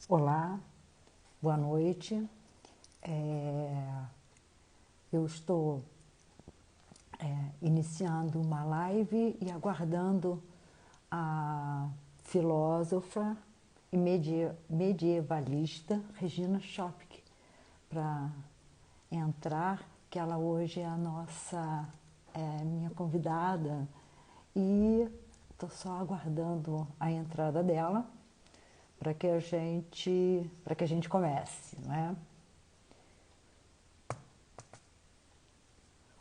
Olá, boa noite. Eu estou iniciando uma live e aguardando a filósofa e medievalista Regina Schopke para entrar, que ela hoje é a nossa minha convidada e estou só aguardando a entrada dela para que a gente comece, não é?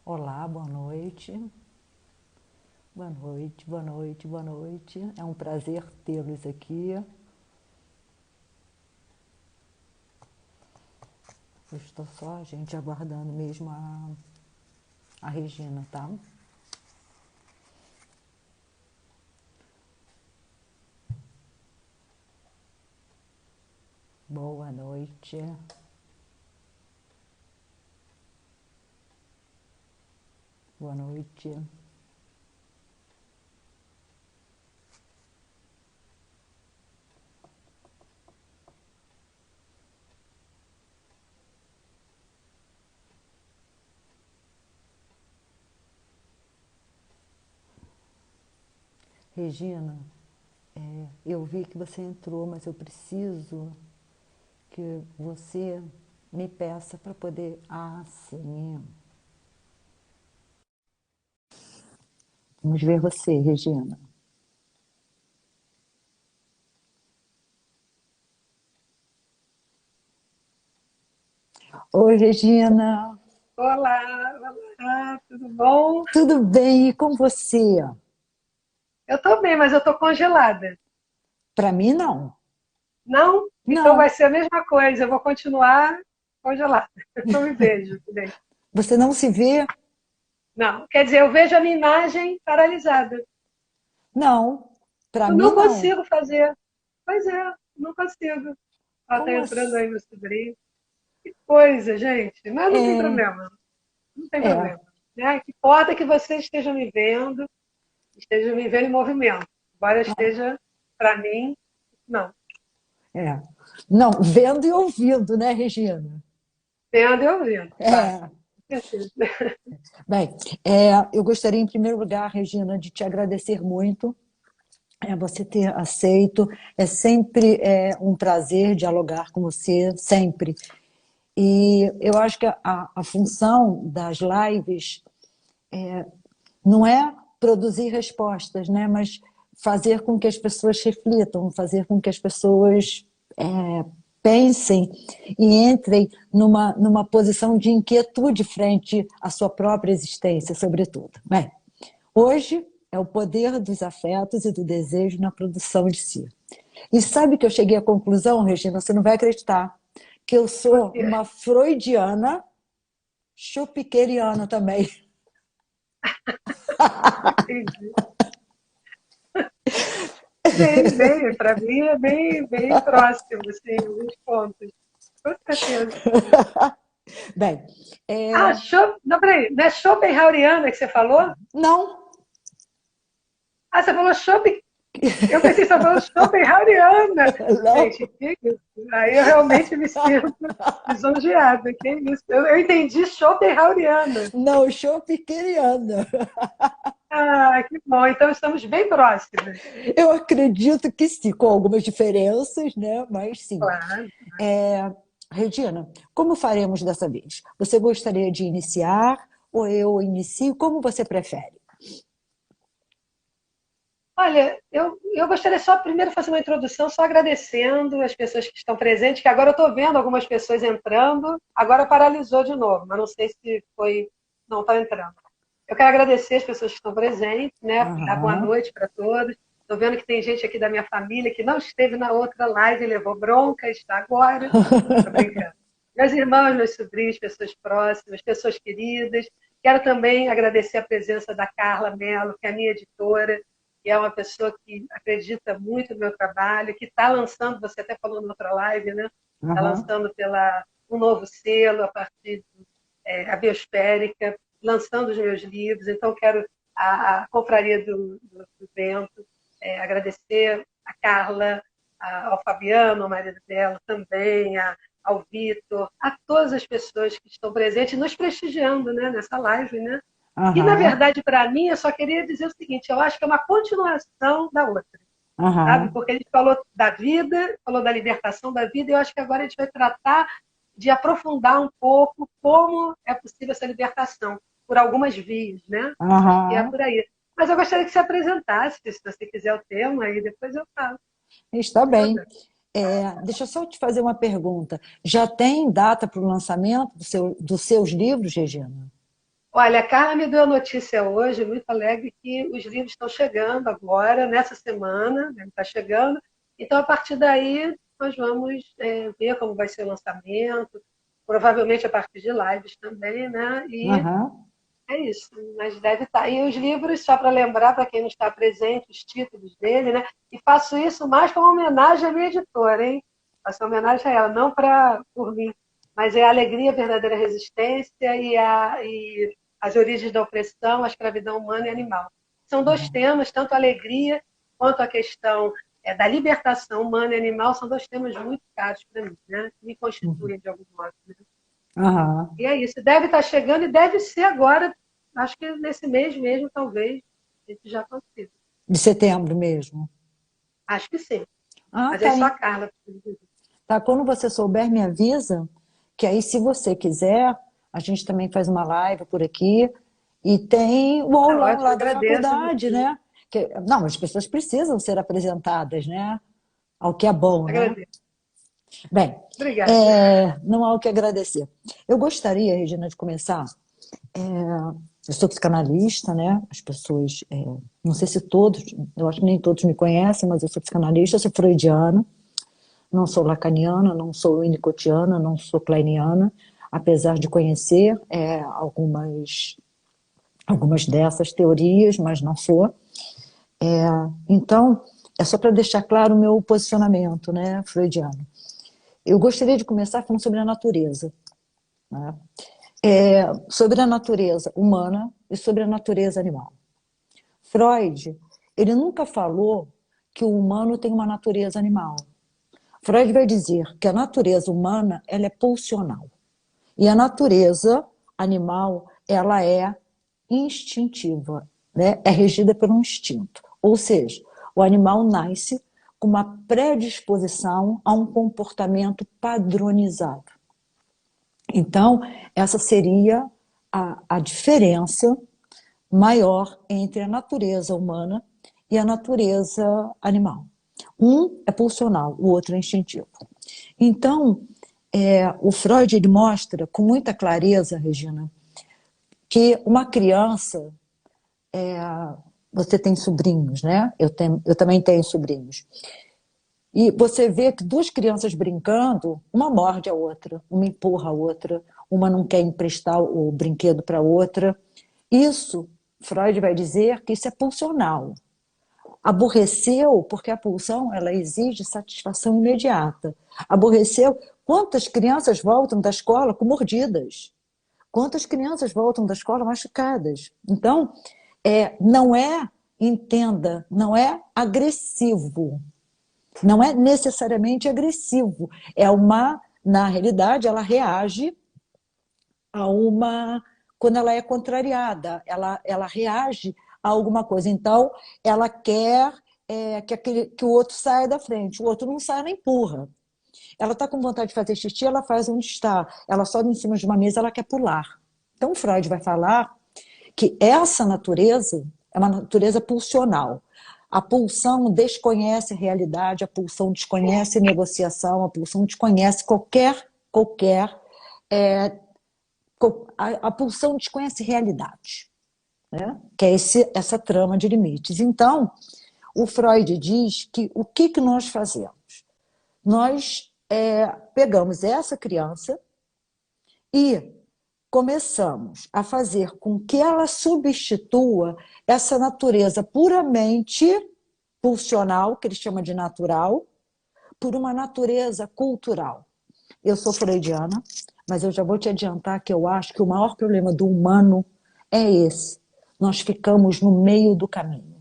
Olá, boa noite. Boa noite, boa noite, boa noite. É um prazer tê-los aqui. Eu estou só, gente, aguardando mesmo a Regina, tá? Boa noite. Boa noite. Regina, eu vi que você entrou, mas eu preciso que você me peça para poder. Ah, sim. Vamos ver você, Regina. Oi, Regina. Olá, olá, tudo bom? Tudo bem? E com você? Eu tô bem, mas eu tô congelada. Para mim, não. Não? Então vai Não. ser a mesma coisa, eu vou continuar congelada. Eu não me vejo direito. Você não se vê? Não, quer dizer, eu vejo a minha imagem paralisada. Não. Para Eu mim, não não. consigo fazer. Pois é, não consigo. Ela tá Como entrando assim? aí no sobrinho. Que coisa, gente. Mas não tem É, problema, não tem é, problema. Né? Que importa que você esteja me vendo em movimento. Embora esteja, para mim, não. é. Não, vendo e ouvindo, né, Regina? Vendo e ouvindo, claro. É. Com certeza. Bem, eu gostaria, em primeiro lugar, Regina, de te agradecer muito você ter aceito. É sempre um prazer dialogar com você, sempre. E eu acho que a função das lives não é produzir respostas, né? Mas fazer com que as pessoas reflitam, fazer com que as pessoas pensem e entrem numa posição de inquietude frente à sua própria existência, sobretudo. Bem, hoje é o poder dos afetos e do desejo na produção de si. E sabe que eu cheguei à conclusão, Regina, você não vai acreditar, que eu sou Porque, uma freudiana chupikeriana também. entendi. Bem, bem, para mim é bem, bem próximo, assim, alguns pontos. Com certeza. Bem, Ah, não, peraí, não é Schopenhaueriana que você falou? não, Ah, você falou eu pensei que você falou Schopenhaueriana. não, Gente, que isso? Aí eu realmente me sinto lisonjeada, que isso? Eu entendi Schopenhaueriana. não, chupikeriana. Ah, que bom, então estamos bem próximas. Eu acredito que sim, com algumas diferenças, né? Mas sim. Claro. É, Regina, como faremos dessa vez? Você gostaria de iniciar ou eu inicio? Como você prefere? Olha, eu gostaria só primeiro de fazer uma introdução, só agradecendo as pessoas que estão presentes, que agora eu estou vendo algumas pessoas entrando, agora paralisou de novo, mas não sei se foi. Não, está entrando. Eu quero agradecer as pessoas que estão presentes, né? Dar boa Aham. noite para todos. Estou vendo que tem gente aqui da minha família que não esteve na outra live e levou bronca, está agora. Estou brincando. Meus irmãos, meus sobrinhos, pessoas próximas, pessoas queridas. Quero também agradecer a presença da Carla Mello, que é a minha editora, que é uma pessoa que acredita muito no meu trabalho, que está lançando, você até falou na outra live, né? Está Aham. lançando um novo selo a partir a Biospérica, lançando os meus livros. Então, quero a Confraria do Vento, agradecer a Carla, ao Fabiano, o marido dela, também, ao Vitor, a todas as pessoas que estão presentes, nos prestigiando, né, nessa live, né? E, na Aham, verdade, para mim, eu só queria dizer o seguinte, eu acho que é uma continuação da outra, sabe? aham. Porque a gente falou da vida, falou da libertação da vida, e eu acho que agora a gente vai tratar de aprofundar um pouco como é possível essa libertação, por algumas vias, né? Acho que é Aham. por aí. Mas eu gostaria que você apresentasse, se você quiser o tema, e depois eu falo. Está Sem bem. problema. Deixa eu só te fazer uma pergunta. Já tem data para o lançamento dos seus livros, Regina? Olha, a Carla me deu a notícia hoje, muito alegre, que os livros estão chegando agora, nessa semana, né, está chegando. Então, a partir daí, nós vamos ver como vai ser o lançamento, provavelmente a partir de lives também, né? E Aham. é isso, mas deve estar. E os livros, só para lembrar, para quem não está presente, os títulos dele, né? E faço isso mais como homenagem à minha editora, hein? Faço homenagem a ela, não por mim, mas é a alegria, a verdadeira resistência e as origens da opressão, a escravidão humana e animal. São dois temas, tanto a alegria quanto a questão da libertação humana e animal, são dois temas muito caros para mim, né? Que me Uhum. constituem de algum modo. Né? Aham. E é isso. Deve estar chegando e deve ser agora, acho que nesse mês mesmo, talvez, a gente já consiga. De setembro mesmo. Acho que sim. Ah, Mas aí tá. só a Carla precisa dizer. Tá. Quando você souber, me avisa, que aí, se você quiser, a gente também faz uma live por aqui. E tem o Tá aulão ótimo, lá da agradeço faculdade, você. né? Não, as pessoas precisam ser apresentadas, né? Ao que é bom, né? Agradeço. Bem, Obrigada. não há o que agradecer. Eu gostaria, Regina, de começar. é, eu sou psicanalista, né? As pessoas, não sei se todos, eu acho que nem todos me conhecem, mas eu sou psicanalista, eu sou freudiana, não sou lacaniana, não sou winnicottiana, não sou kleiniana, apesar de conhecer algumas dessas teorias, mas não sou. Então, é só para deixar claro o meu posicionamento, né, freudiano. Eu gostaria de começar falando sobre a natureza, né? Sobre a natureza humana e sobre a natureza animal. Freud, ele nunca falou que o humano tem uma natureza animal. Freud vai dizer que a natureza humana ela é pulsional e a natureza animal ela é instintiva, né? É regida pelo instinto. Ou seja, o animal nasce com uma predisposição a um comportamento padronizado. Então, essa seria a diferença maior entre a natureza humana e a natureza animal. Um é pulsional, o outro é instintivo. Então, o Freud ele mostra com muita clareza, Regina, que uma criança, você tem sobrinhos, né? Eu também tenho sobrinhos. E você vê que duas crianças brincando, uma morde a outra, uma empurra a outra, uma não quer emprestar o brinquedo para a outra. Isso, Freud vai dizer que isso é pulsional. Aborreceu, porque a pulsão ela exige satisfação imediata. Aborreceu, quantas crianças voltam da escola com mordidas? Quantas crianças voltam da escola machucadas? Então, não é, entenda, não é agressivo, não é necessariamente agressivo. Na realidade, ela reage a uma, quando ela é contrariada, ela reage a alguma coisa. Então, ela quer que o outro saia da frente, o outro não sai, ela empurra. Ela está com vontade de fazer xixi, ela faz onde está. Ela sobe em cima de uma mesa, ela quer pular. Então, Freud vai falar que essa natureza é uma natureza pulsional. A pulsão desconhece a realidade, a pulsão desconhece negociação, a pulsão desconhece qualquer é, a pulsão desconhece realidade, né? Que é essa trama de limites. Então, o Freud diz que o que nós fazemos? Nós pegamos essa criança e começamos a fazer com que ela substitua essa natureza puramente pulsional, que ele chama de natural, por uma natureza cultural. Eu sou freudiana, mas eu já vou te adiantar que eu acho que o maior problema do humano é esse. Nós ficamos no meio do caminho.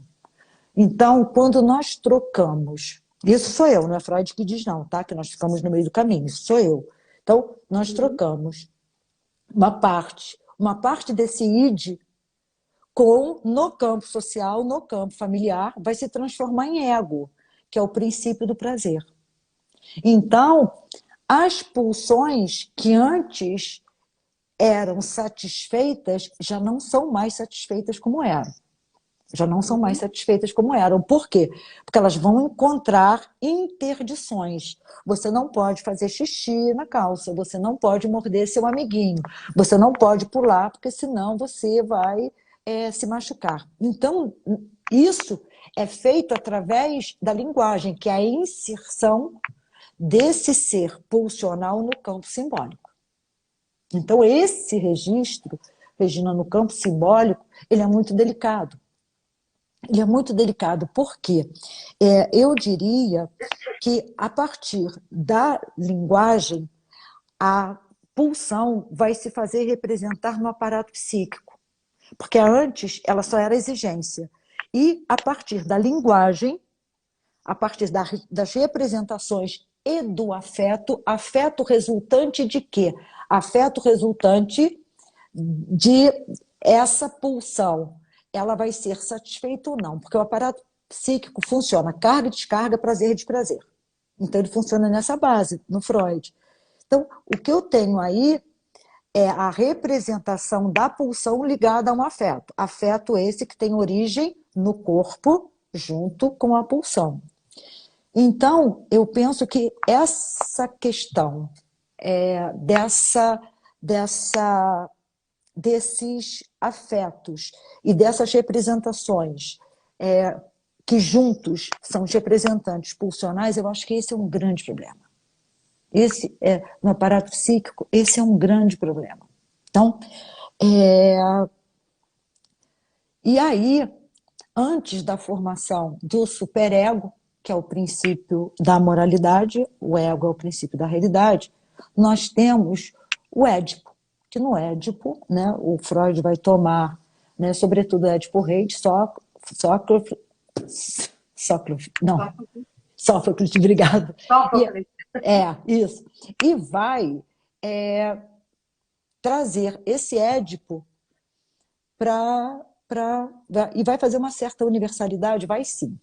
Então, quando nós trocamos Isso sou eu, não é Freud que diz não, tá? Que nós ficamos no meio do caminho, isso sou eu. Então, nós Uhum. trocamos uma parte desse id com, no campo social, no campo familiar, vai se transformar em ego, que é o princípio do prazer. Então, as pulsões que antes eram satisfeitas já não são mais satisfeitas como eram. Já não são mais Uhum. satisfeitas como eram. Por quê? Porque elas vão encontrar interdições. Você não pode fazer xixi na calça, você não pode morder seu amiguinho, você não pode pular, porque senão você vai se machucar. Então, isso é feito através da linguagem, que é a inserção desse ser pulsional no campo simbólico. Então, esse registro, Regina, no campo simbólico, ele é muito delicado. Ele é muito delicado, porque eu diria que, a partir da linguagem, a pulsão vai se fazer representar no aparato psíquico. Porque antes ela só era exigência. E, a partir da linguagem, a partir das representações e do afeto, afeto resultante de quê? Afeto resultante de essa pulsão, ela vai ser satisfeita ou não, porque o aparato psíquico funciona carga e descarga, prazer e desprazer. Então ele funciona nessa base, no Freud. Então, o que eu tenho aí é a representação da pulsão ligada a um afeto. Afeto esse que tem origem no corpo junto com a pulsão. Então, eu penso que essa questão dessa desses afetos e dessas representações que juntos são os representantes pulsionais, eu acho que esse é um grande problema. No aparato psíquico, esse é um grande problema. Então, e aí, antes da formação do superego, que é o princípio da moralidade, o ego é o princípio da realidade, nós temos o Édipo, que no Édipo, né, o Freud vai tomar, né, sobretudo Édipo Rei, de Sófocles, obrigado. Sófocles. Isso. E vai trazer esse Édipo e vai fazer uma certa universalidade, vai sim.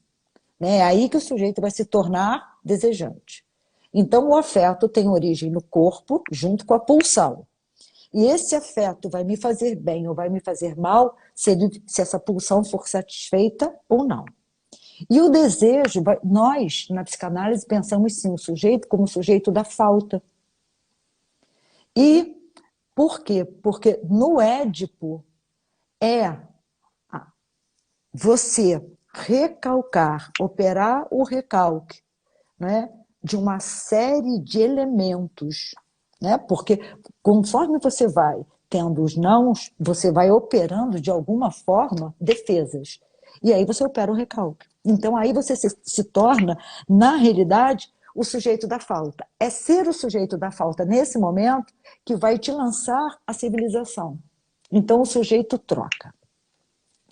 É aí que o sujeito vai se tornar desejante. Então, o afeto tem origem no corpo, junto com a pulsão. E esse afeto vai me fazer bem ou vai me fazer mal se essa pulsão for satisfeita ou não. E o desejo, nós, na psicanálise, pensamos sim o sujeito como o sujeito da falta. E por quê? Porque no Édipo você recalcar, operar o recalque, né, de uma série de elementos, né, porque conforme você vai tendo os nãos, você vai operando de alguma forma defesas. E aí você opera o recalque. Então aí você se torna, na realidade, o sujeito da falta. É ser o sujeito da falta nesse momento que vai te lançar a civilização. Então o sujeito troca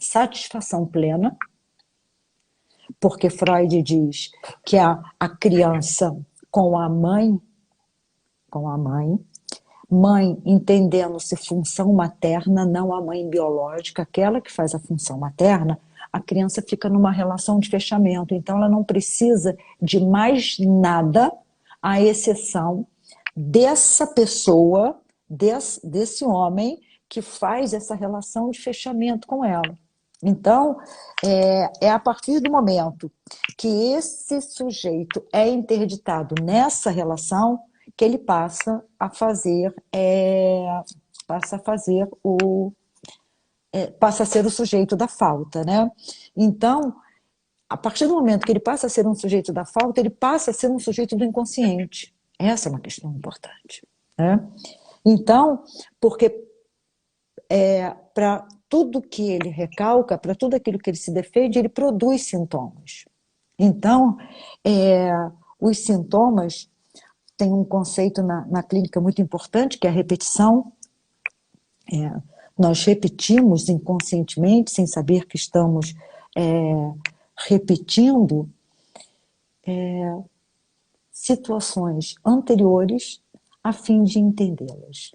satisfação plena, porque Freud diz que a criança com a mãe, mãe entendendo-se função materna, não a mãe biológica, aquela que faz a função materna, a criança fica numa relação de fechamento, então ela não precisa de mais nada, à exceção dessa pessoa, desse homem que faz essa relação de fechamento com ela. Então, é a partir do momento que esse sujeito é interditado nessa relação que ele passa a fazer passa a ser o sujeito da falta, né? Então, a partir do momento que ele passa a ser um sujeito da falta, ele passa a ser um sujeito do inconsciente. Essa é uma questão importante, né? Então, porque para tudo que ele recalca, para tudo aquilo que ele se defende, ele produz sintomas. Então, os sintomas têm um conceito na clínica muito importante, que é a repetição. Nós repetimos inconscientemente, sem saber que estamos repetindo, situações anteriores a fim de entendê-las.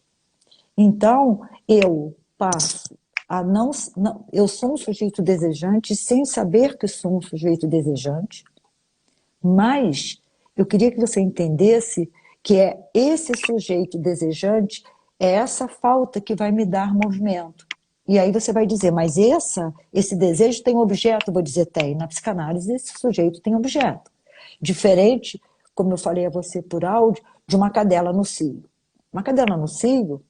Então, eu passo a não, eu sou um sujeito desejante sem saber que sou um sujeito desejante, mas eu queria que você entendesse que é esse sujeito desejante, é essa falta que vai me dar movimento. E aí você vai dizer, mas esse desejo tem objeto? Eu vou dizer, tem. Na psicanálise, esse sujeito tem objeto. Diferente, como eu falei a você por áudio, de uma cadela no cio. Uma cadela no cio,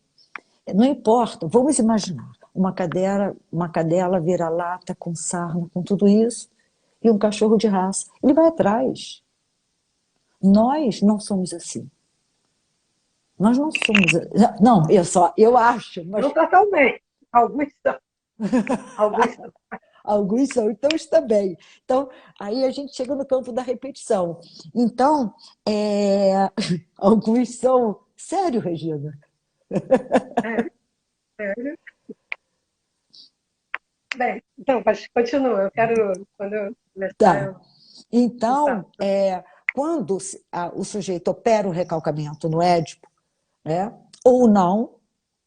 não importa, vamos imaginar, uma cadela vira-lata com sarna, com tudo isso, e um cachorro de raça. Ele vai atrás. Nós não somos assim. Nós não somos. Não, eu acho, mas. Não totalmente. Alguns são. Alguns são. Alguns são, então está bem. Então, aí a gente chega no campo da repetição. Então, alguns são. Sério, Regina? É, sério. Bem, então, mas continua. Eu quero, quando eu começar, Tá. eu Então, falo. quando o sujeito opera o recalcamento no Édipo, né, ou não,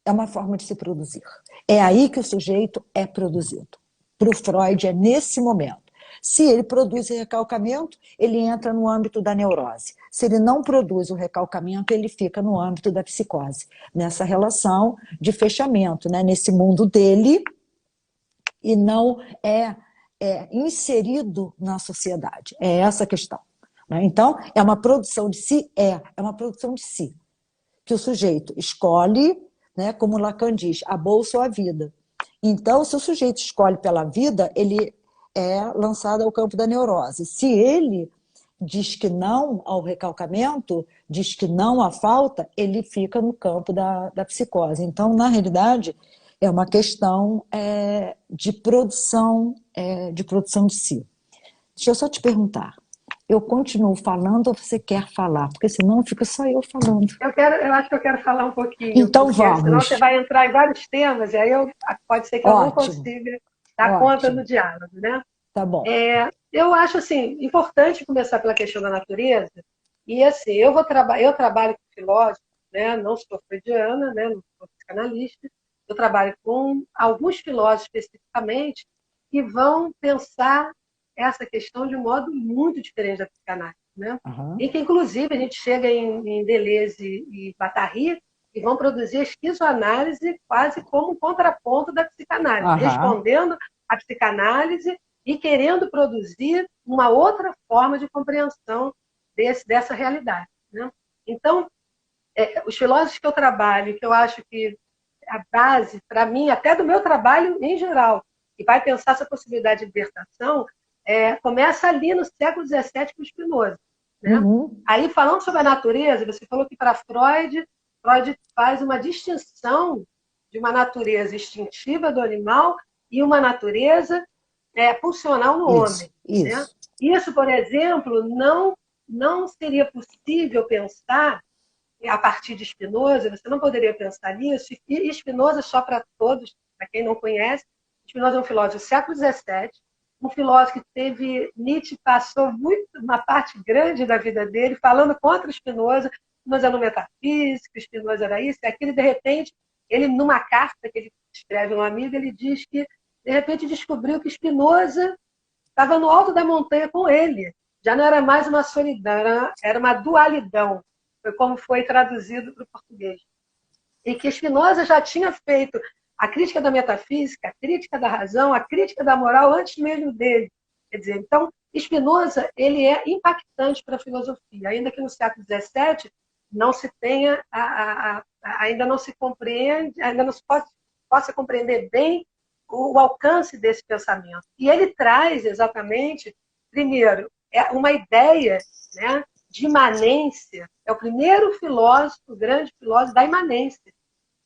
é uma forma de se produzir. É aí que o sujeito é produzido. Para o Freud, é nesse momento. Se ele produz o recalcamento, ele entra no âmbito da neurose. Se ele não produz o recalcamento, ele fica no âmbito da psicose. Nessa relação de fechamento, né? Nesse mundo dele, e não é inserido na sociedade. É essa a questão. Né? Então, é uma produção de si? É uma produção de si. Que o sujeito escolhe, né, como Lacan diz, a bolsa ou a vida. Então, se o sujeito escolhe pela vida, ele é lançado ao campo da neurose. Se ele diz que não ao recalcamento, diz que não à falta, ele fica no campo da psicose. Então, na realidade, é uma questão de produção de si. Deixa eu só te perguntar, eu continuo falando ou você quer falar? Porque senão fica só eu falando. Eu acho que eu quero falar um pouquinho, Então porque senão você vamos. vai entrar em vários temas, e aí pode ser que eu não Ótimo, consiga dar conta no ótimo. diálogo, né? Tá bom. Eu acho assim importante começar pela questão da natureza. E assim, eu trabalho com filósofos, né? Não sou freudiana, né? Não sou psicanalista. Eu trabalho com alguns filósofos especificamente que vão pensar essa questão de um modo muito diferente da psicanálise, né? Aham, E que inclusive a gente chega em Deleuze e Guattari e vão produzir a esquizoanálise quase como um contraponto da psicanálise, aham, respondendo à psicanálise e querendo produzir uma outra forma de compreensão dessa realidade. Né? Então, os filósofos que eu trabalho, que eu acho que a base, para mim, até do meu trabalho em geral, e vai pensar essa possibilidade de libertação, começa ali no século XVII com Spinoza. Né? uhum, Aí, falando sobre a natureza, você falou que para Freud faz uma distinção de uma natureza instintiva do animal e uma natureza pulsional no isso, homem. Né? isso. Isso, por exemplo, não seria possível pensar a partir de Spinoza, você não poderia pensar nisso, e Spinoza, só para todos, para quem não conhece, Spinoza é um filósofo do século XVII, um filósofo que teve, Nietzsche passou uma parte grande da vida dele falando contra Spinoza era um metafísico, Spinoza era isso e aquilo, e de repente, ele, numa carta que ele escreve a um amigo, ele diz que, de repente, descobriu que Spinoza estava no alto da montanha com ele. Já não era mais uma solidão, era uma dualidão. Foi como foi traduzido para o português. E que Spinoza já tinha feito a crítica da metafísica, a crítica da razão, a crítica da moral antes mesmo dele. Quer dizer, então, Spinoza ele é impactante para a filosofia, ainda que no século XVII não se tenha, ainda não se compreende, ainda não se possa compreender bem o alcance desse pensamento. E ele traz exatamente, primeiro, uma ideia, né, de imanência. É o primeiro filósofo, o grande filósofo da imanência.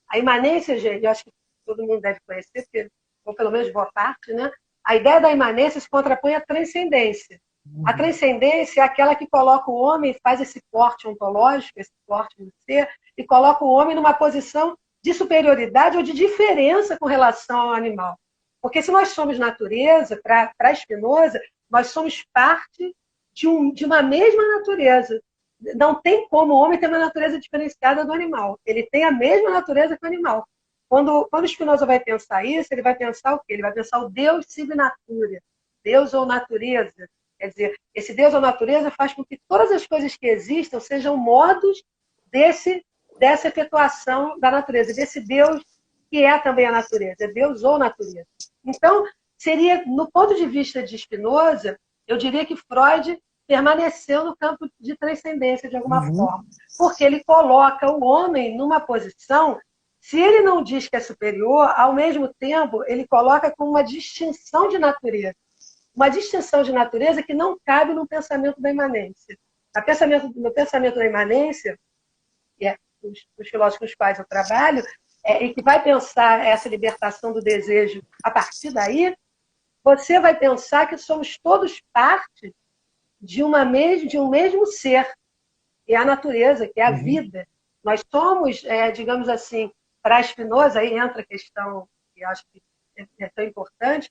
A imanência, gente, eu acho que todo mundo deve conhecer, ou pelo menos boa parte, né? A ideia da imanência se contrapõe à transcendência. A Uhum. transcendência é aquela que coloca o homem, faz esse corte ontológico, esse corte no ser, e coloca o homem numa posição de superioridade ou de diferença com relação ao animal. Porque se nós somos natureza, para Spinoza, nós somos parte de uma mesma natureza. Não tem como o homem ter uma natureza diferenciada do animal. Ele tem a mesma natureza que o animal. Quando Spinoza vai pensar isso, ele vai pensar o quê? Ele vai pensar o Deus sive natura, Deus ou natureza. Quer dizer, esse Deus ou natureza faz com que todas as coisas que existam sejam modos dessa efetuação da natureza, desse Deus que é também a natureza, é Deus ou natureza. Então, seria, no ponto de vista de Spinoza, eu diria que Freud permaneceu no campo de transcendência de alguma forma, porque ele coloca o homem numa posição, se ele não diz que é superior, ao mesmo tempo ele coloca com uma distinção de natureza. Uma distinção de natureza que não cabe no pensamento da imanência. No pensamento da imanência, que é os filósofos com os quais eu trabalho, e que vai pensar essa libertação do desejo a partir daí, você vai pensar que somos todos parte de um mesmo ser, que é a natureza, que é a vida. Nós somos, digamos assim, para Spinoza, aí entra a questão que eu acho que é tão importante,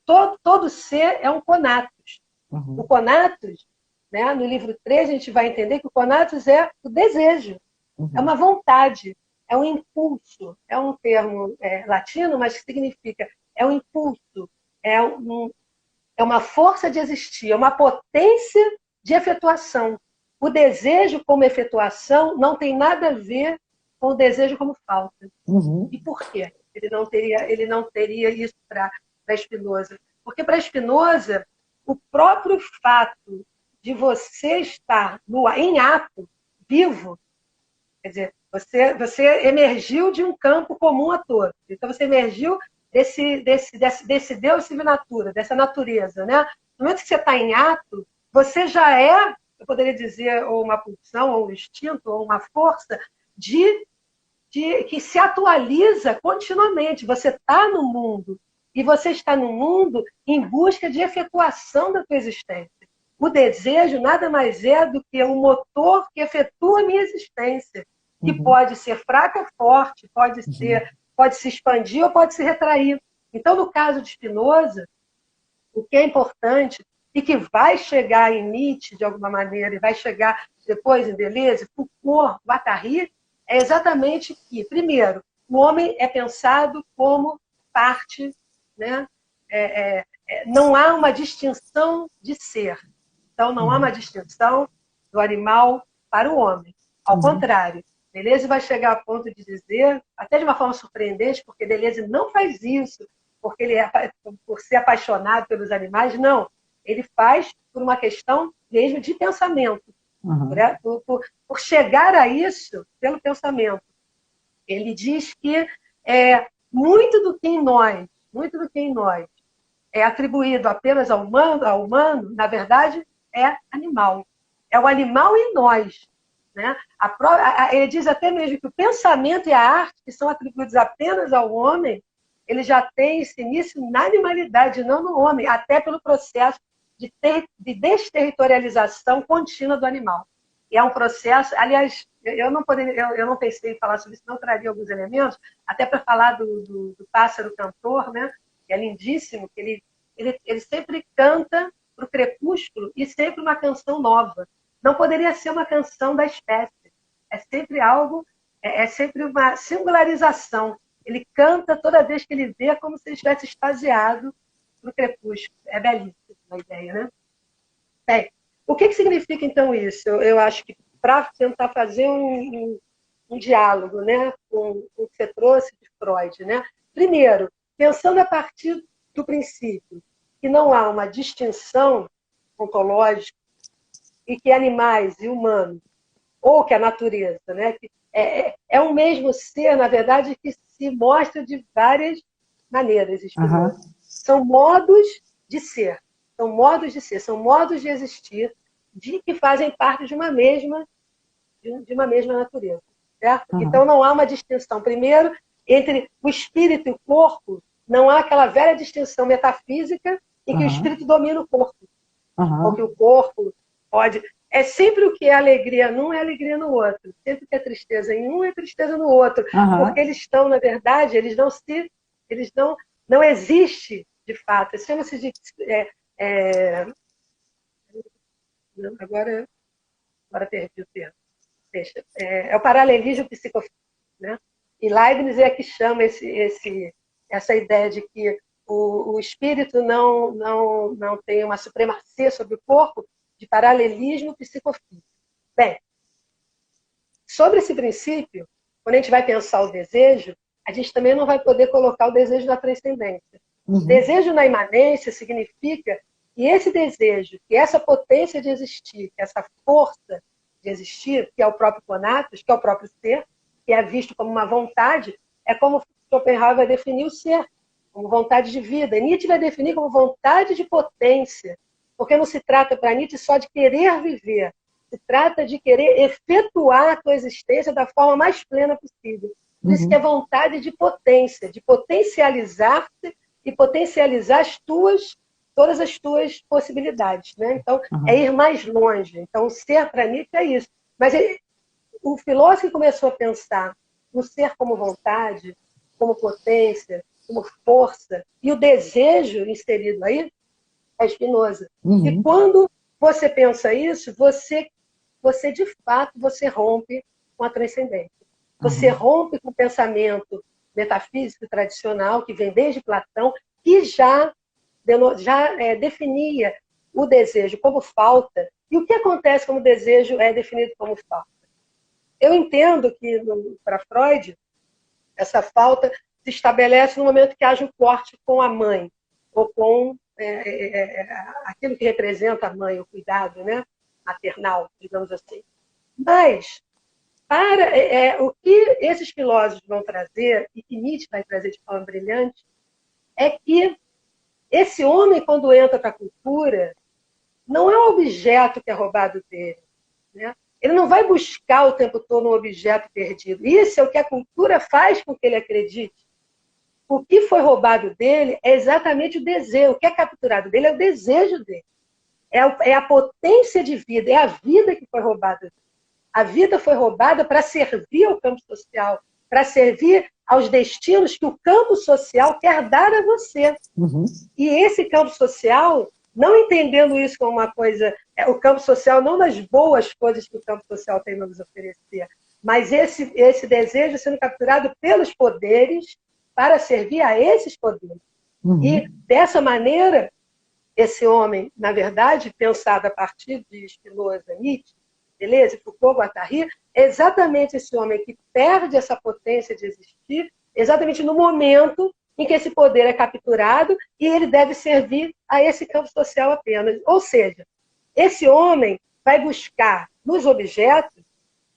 todo ser é um conatos. O conatos, né, no livro 3, a gente vai entender que o conatos é o desejo, é uma vontade, é um impulso, é um termo latino, mas que significa é um impulso, é uma força de existir, é uma potência de efetuação. O desejo como efetuação não tem nada a ver com o desejo como falta. E por quê? Ele não teria isso para Spinoza. Porque para Spinoza, o próprio fato de você estar em ato, vivo, quer dizer, você emergiu de um campo comum a todos. Então você emergiu desse Deus civil natura, dessa natureza, né? No momento que você está em ato, você já é, eu poderia dizer, ou uma pulsão, ou um instinto, ou uma força que se atualiza continuamente. Você está no mundo, e você está no mundo em busca de efetuação da tua existência. O desejo nada mais é do que um motor que efetua a minha existência, que pode ser fraca ou forte, pode se expandir ou pode se retrair. Então, no caso de Spinoza, o que é importante e que vai chegar em Nietzsche, de alguma maneira, e vai chegar depois em Deleuze, Foucault, Guattari, é exatamente que, primeiro, o homem é pensado como parte, né? Não há uma distinção de ser. Então, não há uma distinção do animal para o homem. Ao contrário, Deleuze vai chegar a ponto de dizer, até de uma forma surpreendente, porque Deleuze não faz isso porque ele por ser apaixonado pelos animais, não. Ele faz por uma questão mesmo de pensamento, por chegar a isso pelo pensamento. Ele diz que muito do que em nós é atribuído apenas ao humano, na verdade, é animal. É o animal em nós. Né? Ele diz até mesmo que o pensamento e a arte, que são atribuídos apenas ao homem, ele já tem esse início na animalidade, não no homem, até pelo processo de desterritorialização contínua do animal. E é um processo, aliás, eu não pensei em falar sobre isso, não traria alguns elementos, até para falar do pássaro cantor, né? Que é lindíssimo, que ele sempre canta para o crepúsculo e sempre uma canção nova. Não poderia ser uma canção da espécie. É sempre algo, é sempre uma singularização. Ele canta toda vez que ele vê como se ele estivesse extasiado no crepúsculo. É belíssima a ideia, né? Bem, o que significa, então, isso? Eu acho que para tentar fazer um diálogo, né, com o que você trouxe de Freud, né? Primeiro, pensando a partir do princípio que não há uma distinção ontológica e que animais e humanos, ou que a natureza, né, que é um mesmo ser, na verdade, que se mostra de várias maneiras, São modos de ser, são modos de existir, que fazem parte de uma mesma natureza. Certo? Então não há uma distinção. Primeiro, entre o espírito e o corpo, não há aquela velha distinção metafísica em que o espírito domina o corpo. Ou que o corpo pode... É sempre o que é alegria num é alegria no outro. Sempre o que é tristeza em um é tristeza no outro. Porque eles estão, na verdade, não existe de fato. Chama-se de Agora perdi o termo. Deixa. É o paralelismo psicofísico, né? E Leibniz é que chama essa ideia de que o espírito não tem uma supremacia sobre o corpo, de paralelismo psicofísico. Bem, sobre esse princípio, quando a gente vai pensar o desejo, a gente também não vai poder colocar o desejo na transcendência. Desejo na imanência significa que esse desejo, que essa potência de existir, que essa força de existir, que é o próprio conatos, que é o próprio ser, que é visto como uma vontade, é como Schopenhauer vai definir o ser, como vontade de vida. E Nietzsche vai definir como vontade de potência, porque não se trata para Nietzsche só de querer viver, se trata de querer efetuar a tua existência da forma mais plena possível. Por isso que é vontade de potência, de potencializar-se e potencializar todas as tuas possibilidades. Né? Então, é ir mais longe. Então, o ser para Nietzsche é isso. Mas o filósofo começou a pensar no ser como vontade, como potência, como força, e o desejo inserido aí é Spinoza. E quando você pensa isso, você de fato, você rompe com a transcendência. Você rompe com o pensamento metafísico tradicional, que vem desde Platão, que já definia o desejo como falta. E o que acontece quando o desejo é definido como falta? Eu entendo que, para Freud, essa falta se estabelece no momento que haja um corte com a mãe, ou com aquilo que representa a mãe, o cuidado, né? Maternal, digamos assim. Mas, o que esses filósofos vão trazer, e que Nietzsche vai trazer de forma brilhante, é que esse homem, quando entra para a cultura, não é um objeto que é roubado dele. Né? Ele não vai buscar o tempo todo um objeto perdido. Isso é o que a cultura faz com que ele acredite. O que foi roubado dele é exatamente o desejo. O que é capturado dele é o desejo dele. É a potência de vida, é a vida que foi roubada. A vida foi roubada para servir ao campo social, para servir aos destinos que o campo social quer dar a você. E esse campo social, não entendendo isso como uma coisa, o campo social não das boas coisas que o campo social tem a nos oferecer, mas esse desejo sendo capturado pelos poderes para servir a esses poderes. E, dessa maneira, esse homem, na verdade, pensado a partir de Spinoza, Nietzsche, beleza? Foucault, Guattari, é exatamente esse homem que perde essa potência de existir, exatamente no momento em que esse poder é capturado e ele deve servir a esse campo social apenas. Ou seja, esse homem vai buscar nos objetos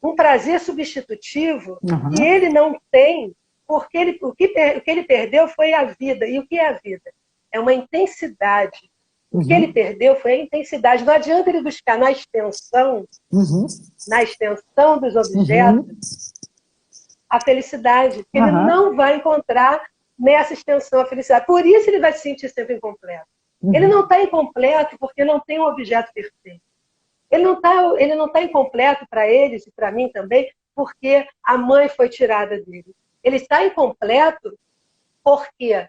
um prazer substitutivo que ele não tem, porque o que ele perdeu foi a vida. E o que é a vida? É uma intensidade. O que ele perdeu foi a intensidade. Não adianta ele buscar na extensão dos objetos, a felicidade. Ele não vai encontrar nessa extensão a felicidade. Por isso ele vai se sentir sempre incompleto. Ele não está incompleto porque não tem um objeto perfeito. Ele não tá incompleto para eles e para mim também porque a mãe foi tirada dele. Ele está incompleto porque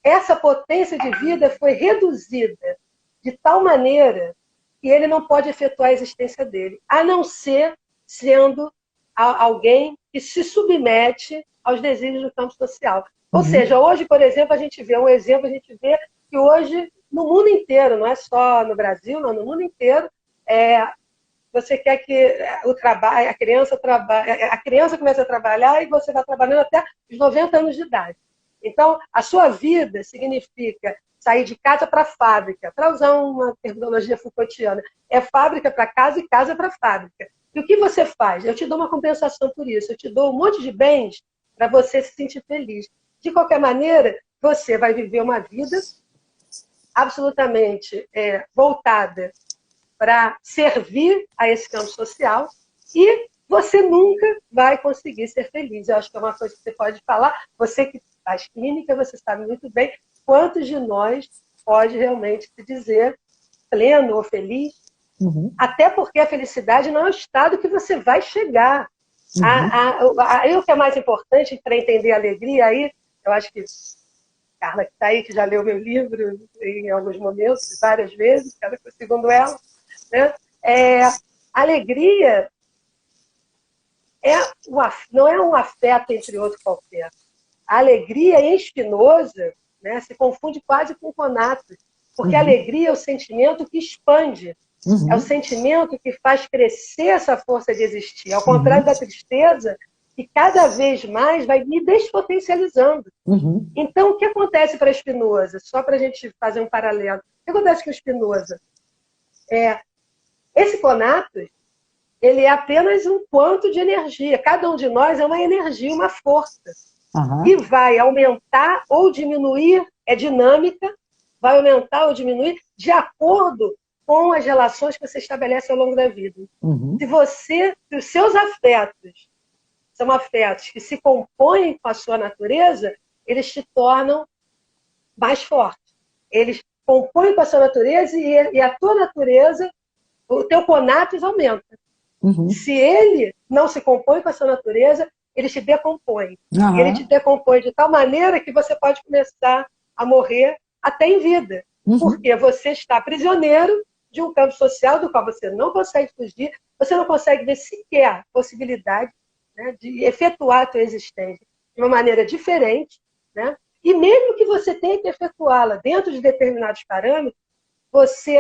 essa potência de vida foi reduzida de tal maneira que ele não pode efetuar a existência dele, a não ser sendo alguém que se submete aos desígnios do campo social. Ou seja, hoje, por exemplo, a gente vê que hoje, no mundo inteiro, não é só no Brasil, não, no mundo inteiro, você quer que a criança comece a trabalhar e você vai trabalhando até os 90 anos de idade. Então, a sua vida significa sair de casa para fábrica, para usar uma terminologia Foucaultiana. É fábrica para casa e casa para fábrica. E o que você faz? Eu te dou uma compensação por isso. Eu te dou um monte de bens para você se sentir feliz. De qualquer maneira, você vai viver uma vida absolutamente voltada para servir a esse campo social e você nunca vai conseguir ser feliz. Eu acho que é uma coisa que você pode falar. Você que faz clínica, você sabe muito bem quantos de nós pode realmente se dizer pleno ou feliz. Até porque a felicidade não é o estado que você vai chegar. Aí o que é mais importante para entender a alegria, aí eu acho que Carla, que está aí, que já leu meu livro em alguns momentos, várias vezes, segundo ela, né? Alegria não é um afeto entre outro qualquer. A alegria em Spinoza, né, se confunde quase com conatos, porque a alegria é o sentimento que expande, é o sentimento que faz crescer essa força de existir, ao contrário da tristeza, que cada vez mais vai me despotencializando. Então, o que acontece para Spinoza? Só para a gente fazer um paralelo. O que acontece com Spinoza? Esse conatos, ele é apenas um quanto de energia. Cada um de nós é uma energia, uma força. Que vai aumentar ou diminuir, é dinâmica, vai aumentar ou diminuir de acordo com as relações que você estabelece ao longo da vida. Se os seus afetos são afetos que se compõem com a sua natureza, eles te tornam mais fortes. Eles compõem com a sua natureza e a tua natureza, o teu conatos aumenta. Se ele não se compõe com a sua natureza, ele te decompõe. Ele te decompõe de tal maneira que você pode começar a morrer até em vida. Porque você está prisioneiro de um campo social do qual você não consegue fugir, você não consegue ver sequer a possibilidade, né, de efetuar a tua existência de uma maneira diferente, né? E mesmo que você tenha que efetuá-la dentro de determinados parâmetros,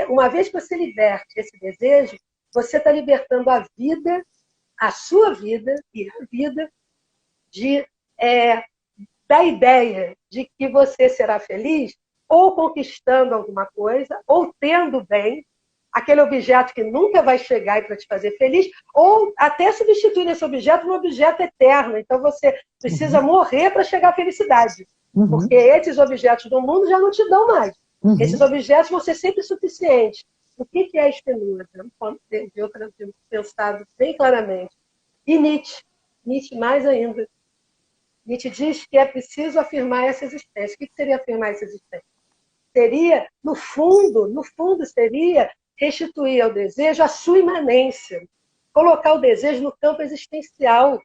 uma vez que você liberte esse desejo, você está libertando a vida, a sua vida e a vida da ideia de que você será feliz ou conquistando alguma coisa, ou tendo bem, aquele objeto que nunca vai chegar para te fazer feliz, ou até substituir esse objeto por um objeto eterno. Então você precisa morrer para chegar à felicidade. Porque esses objetos do mundo já não te dão mais. Esses objetos vão ser sempre suficientes. O que é Spinoza? Eu tenho pensado bem claramente. E Nietzsche mais ainda. Nietzsche diz que é preciso afirmar essa existência. O que seria afirmar essa existência? Seria, no fundo seria restituir ao desejo a sua imanência. Colocar o desejo no campo existencial.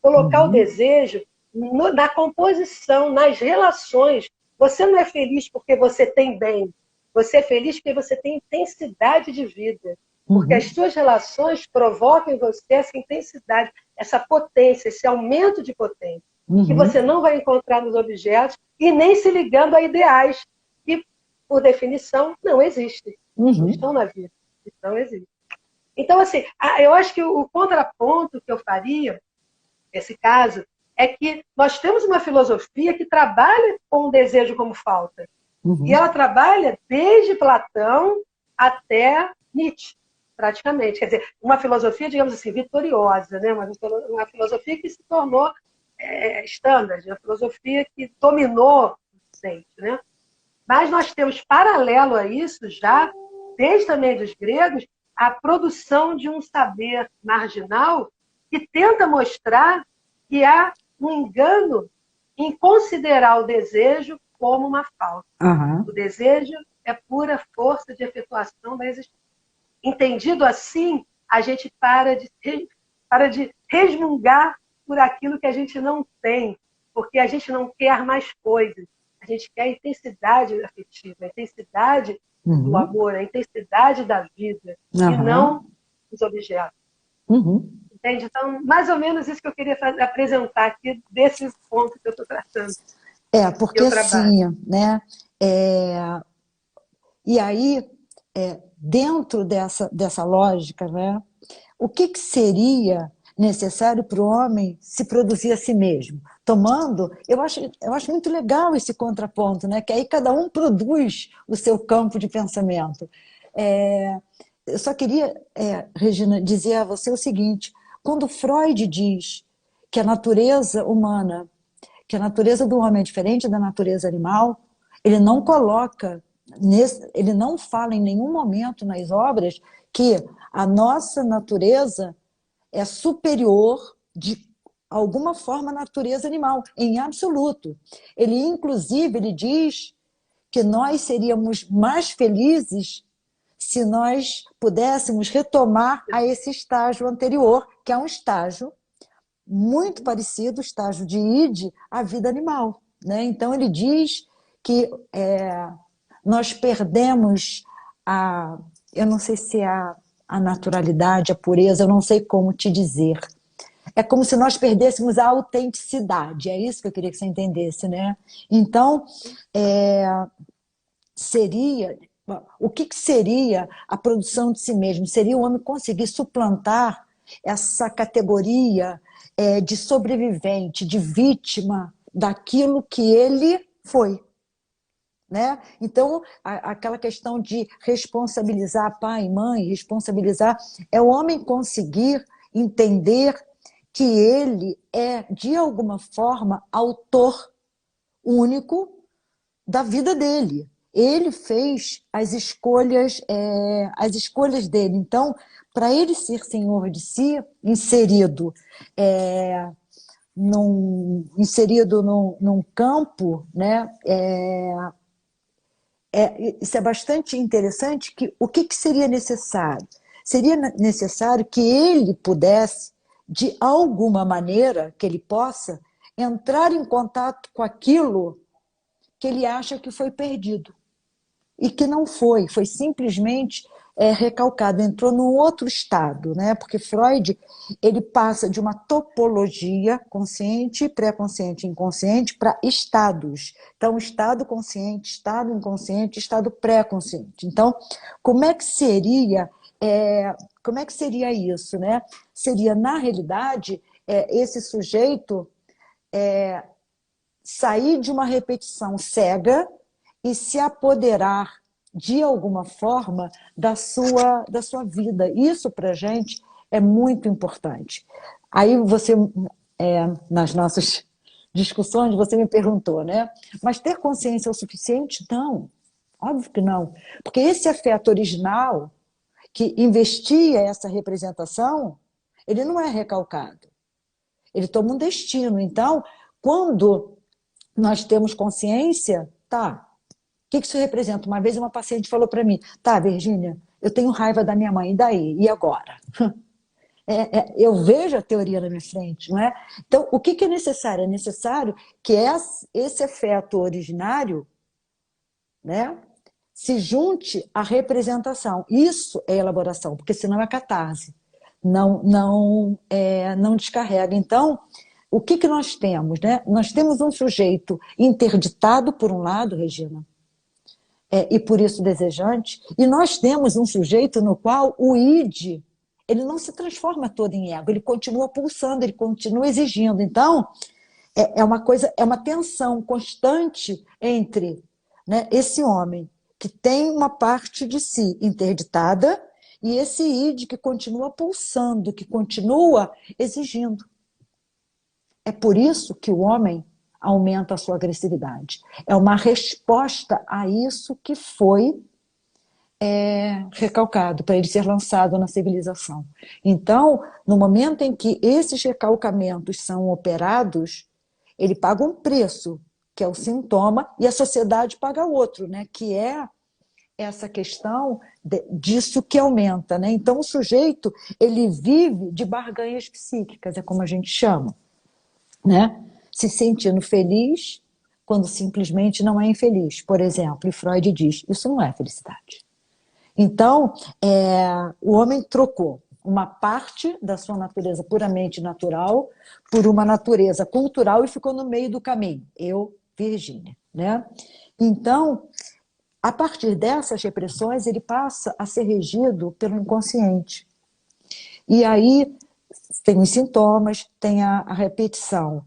Colocar o desejo na composição, nas relações. Você não é feliz porque você tem bem. Você é feliz porque você tem intensidade de vida. Porque as suas relações provocam em você essa intensidade, essa potência, esse aumento de potência, que você não vai encontrar nos objetos e nem se ligando a ideais que, por definição, não existem. Não estão na vida. Não existem. Então, assim, eu acho que o contraponto que eu faria, nesse caso, é que nós temos uma filosofia que trabalha com o desejo como falta. E ela trabalha desde Platão até Nietzsche, praticamente. Quer dizer, uma filosofia, digamos assim, vitoriosa, né? Uma filosofia que se tornou standard, uma filosofia que dominou o Ocidente, né? Mas nós temos, paralelo a isso, já, desde também dos gregos, a produção de um saber marginal que tenta mostrar que há um engano em considerar o desejo como uma falta. O desejo é pura força de efetuação da existência. Entendido assim, a gente para de resmungar por aquilo que a gente não tem, porque a gente não quer mais coisas. A gente quer a intensidade afetiva, a intensidade do amor, a intensidade da vida, e não os objetos. Entende? Então, mais ou menos isso que eu queria apresentar aqui, desse ponto que eu estou tratando. Porque assim, né? E aí, dentro dessa lógica, né? O que seria necessário para o homem se produzir a si mesmo? Tomando, eu acho muito legal esse contraponto, né? Que aí cada um produz o seu campo de pensamento. Eu só queria, Regina, dizer a você o seguinte: quando Freud diz que a natureza humana, que a natureza do homem é diferente da natureza animal, ele não coloca, ele não fala em nenhum momento nas obras que a nossa natureza é superior de alguma forma à natureza animal, em absoluto. Inclusive, ele diz que nós seríamos mais felizes se nós pudéssemos retomar a esse estágio anterior, que é um estágio muito parecido, o estágio de id, à vida animal, né? Então ele diz que nós perdemos eu não sei se é a naturalidade, a pureza, eu não sei como te dizer. É como se nós perdêssemos a autenticidade, é isso que eu queria que você entendesse, né? Então, é, seria... O que seria a produção de si mesmo? Seria o homem conseguir suplantar essa categoria de sobrevivente, de vítima daquilo que ele foi. Né? Então, aquela questão de responsabilizar pai e mãe, responsabilizar, é o homem conseguir entender que ele é, de alguma forma, autor único da vida dele. Ele fez as escolhas dele. Então, para ele ser senhor de si, inserido num campo, né? Isso é bastante interessante. O que seria necessário? Seria necessário que ele pudesse, de alguma maneira, que ele possa entrar em contato com aquilo que ele acha que foi perdido. E que não foi simplesmente recalcado, entrou num outro estado, né? Porque Freud ele passa de uma topologia consciente, pré-consciente e inconsciente para estados. Então, estado consciente, estado inconsciente, estado pré-consciente. Então, como é que seria isso, né? Seria, na realidade, esse sujeito sair de uma repetição cega e se apoderar de alguma forma da sua vida. Isso para a gente é muito importante. Aí você, nas nossas discussões, você me perguntou, né? Mas ter consciência é o suficiente? Não, óbvio que não. Porque esse afeto original que investia essa representação, ele não é recalcado. Ele toma um destino. Então, quando nós temos consciência, tá, o que isso representa? Uma vez uma paciente falou para mim, tá, Virgínia, eu tenho raiva da minha mãe, e daí? E agora? Eu vejo a teoria na minha frente, não é? Então, o que é necessário? É necessário que esse afeto originário, né, se junte à representação. Isso é elaboração, porque senão é catarse. Não descarrega. Então, o que nós temos? Né? Nós temos um sujeito interditado, por um lado, Regina, e por isso desejante, e nós temos um sujeito no qual o id, ele não se transforma todo em ego, ele continua pulsando, ele continua exigindo. Então, é uma tensão constante entre, né, esse homem que tem uma parte de si interditada e esse id que continua pulsando, que continua exigindo. É por isso que o homem aumenta a sua agressividade. É uma resposta a isso que foi recalcado, para ele ser lançado na civilização. Então, no momento em que esses recalcamentos são operados, ele paga um preço, que é o sintoma, e a sociedade paga outro, né? Que é essa questão disso que aumenta. Né? Então, o sujeito ele vive de barganhas psíquicas, é como a gente chama. Né? Se sentindo feliz quando simplesmente não é infeliz, por exemplo. E Freud diz, isso não é felicidade. Então, o homem trocou uma parte da sua natureza puramente natural por uma natureza cultural e ficou no meio do caminho. Eu, Virgínia. Né? Então, a partir dessas repressões, ele passa a ser regido pelo inconsciente. E aí tem os sintomas, tem a repetição.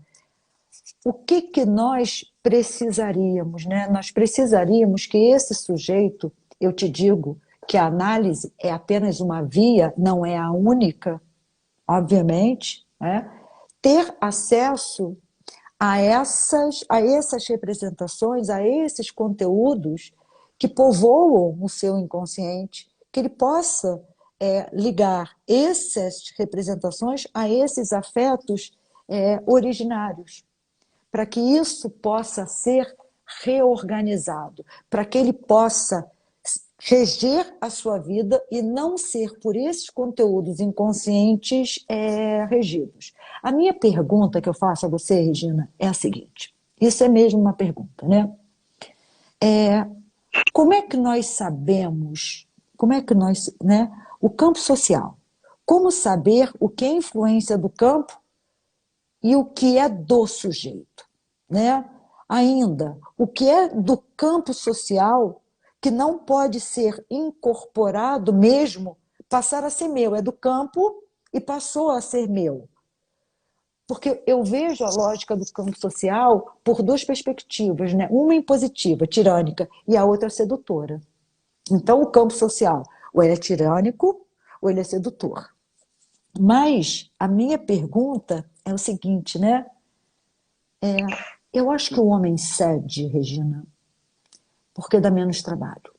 O que nós precisaríamos? Né? Nós precisaríamos que esse sujeito, eu te digo que a análise é apenas uma via, não é a única, obviamente, né? Ter acesso a essas representações, a esses conteúdos que povoam o seu inconsciente, que ele possa ligar essas representações a esses afetos originários, para que isso possa ser reorganizado, para que ele possa reger a sua vida e não ser por esses conteúdos inconscientes regidos. A minha pergunta que eu faço a você, Regina, é a seguinte, isso é mesmo uma pergunta, né? Como é que nós sabemos, né, o campo social. Como saber o que é influência do campo e o que é do sujeito, né? Ainda, o que é do campo social que não pode ser incorporado mesmo, passar a ser meu, é do campo e passou a ser meu. Porque eu vejo a lógica do campo social por duas perspectivas, né? Uma impositiva, tirânica, e a outra sedutora. Então, o campo social, ou ele é tirânico, ou ele é sedutor. Mas a minha pergunta é o seguinte, né? Eu acho que o homem cede, Regina, porque dá menos trabalho.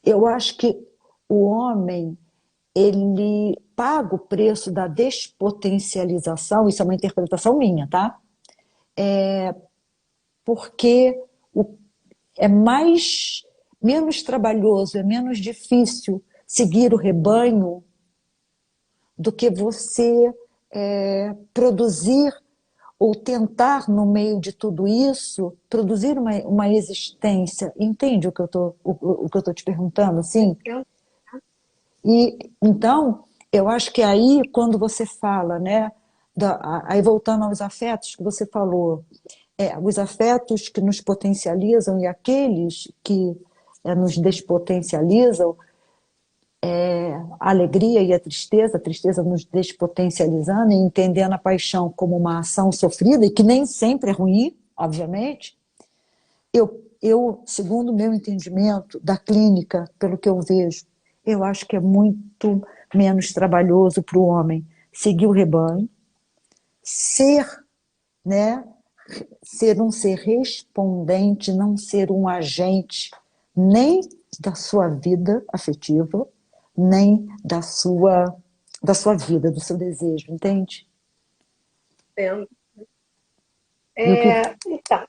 Eu acho que o homem, ele paga o preço da despotencialização, isso é uma interpretação minha, tá? Porque é menos trabalhoso, é menos difícil seguir o rebanho do que você produzir ou tentar, no meio de tudo isso, produzir uma existência. Entende o que eu tô te perguntando? Assim? E, então, eu acho que aí, quando você fala, né, aí voltando aos afetos que você falou, os afetos que nos potencializam e aqueles que nos despotencializam, a alegria e a tristeza nos despotencializando e entendendo a paixão como uma ação sofrida, e que nem sempre é ruim, obviamente, segundo o meu entendimento da clínica, pelo que eu vejo, eu acho que é muito menos trabalhoso para o homem seguir o rebanho, ser, né, ser um ser respondente, não ser um agente nem da sua vida afetiva, nem da sua vida, do seu desejo, entende? Entendo. E o que... Então,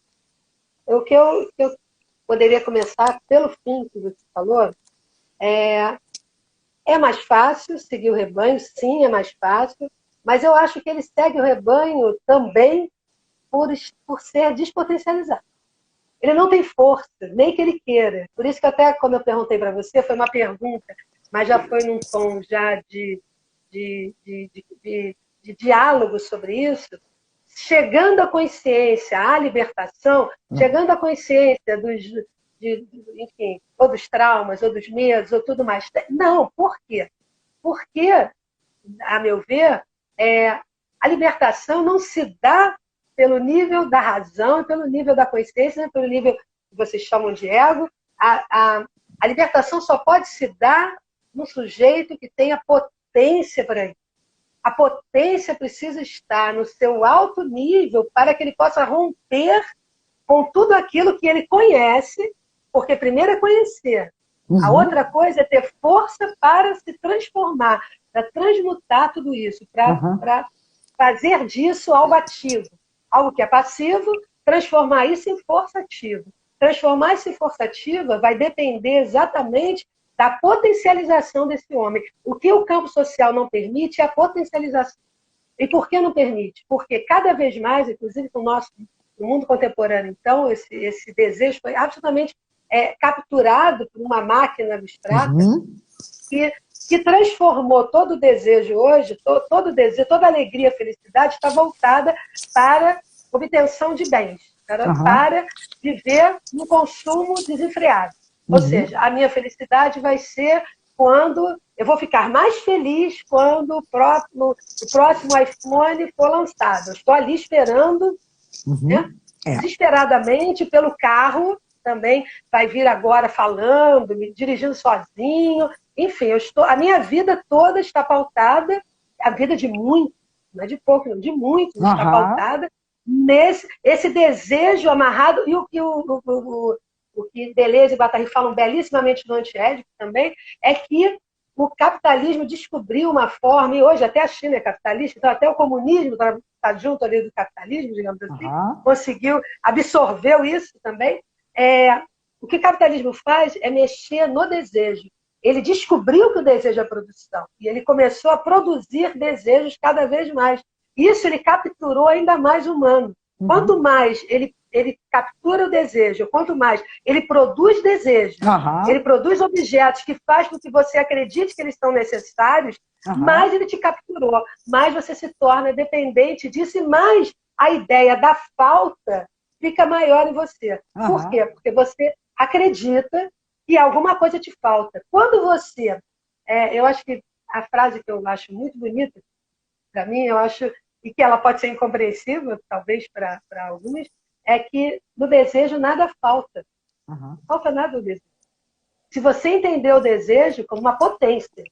o que eu poderia começar pelo fim que você falou, é mais fácil seguir o rebanho, sim, é mais fácil, mas eu acho que ele segue o rebanho também por ser despotencializado. Ele não tem força, nem que ele queira. Por isso que até quando eu perguntei para você, foi uma pergunta, mas já foi num tom já de diálogo sobre isso, chegando à consciência, à libertação, chegando à consciência enfim, ou dos traumas, ou dos medos, ou tudo mais. Não, por quê? Porque, a meu ver, a libertação não se dá pelo nível da razão, pelo nível da consciência, pelo nível que vocês chamam de ego. A libertação só pode se dar num sujeito que tenha potência para isso. A potência precisa estar no seu alto nível para que ele possa romper com tudo aquilo que ele conhece, porque primeiro é conhecer. A outra coisa é ter força para se transformar, para transmutar tudo isso, para fazer disso algo ativo. Algo que é passivo, transformar isso em força ativa. Transformar isso em força ativa vai depender exatamente da potencialização desse homem. O que o campo social não permite é a potencialização. E por que não permite? Porque cada vez mais, inclusive no mundo contemporâneo, então, esse desejo foi absolutamente capturado por uma máquina abstrata que transformou todo o desejo hoje, todo o desejo, toda a alegria, felicidade está voltada para obtenção de bens, para viver no consumo desenfreado. Ou seja, a minha felicidade vai ser quando eu vou ficar mais feliz quando o próximo iPhone for lançado. Eu estou ali esperando, né, desesperadamente pelo carro, também vai vir agora falando, me dirigindo sozinho. Enfim, a minha vida toda está pautada, a vida de muitos, não é de pouco, não, de muitos, está pautada esse desejo amarrado, e o que Deleuze e Guattari falam belíssimamente no Antiédipo também, é que o capitalismo descobriu uma forma, e hoje até a China é capitalista, então até o comunismo está junto ali do capitalismo, digamos assim, conseguiu, absorveu isso também. O que o capitalismo faz é mexer no desejo. Ele descobriu que o desejo é produção, e ele começou a produzir desejos cada vez mais. Isso ele capturou ainda mais o humano. Quanto mais ele ele captura o desejo, quanto mais ele produz desejos, ele produz objetos que faz com que você acredite que eles são necessários, mais ele te capturou, mais você se torna dependente disso e mais a ideia da falta fica maior em você. Por quê? Porque você acredita que alguma coisa te falta. Quando você... eu acho que a frase que eu acho muito bonita, para mim, eu acho, e que ela pode ser incompreensível, talvez para alguns, é que no desejo nada falta. Não falta nada no desejo. Se você entender o desejo como uma potência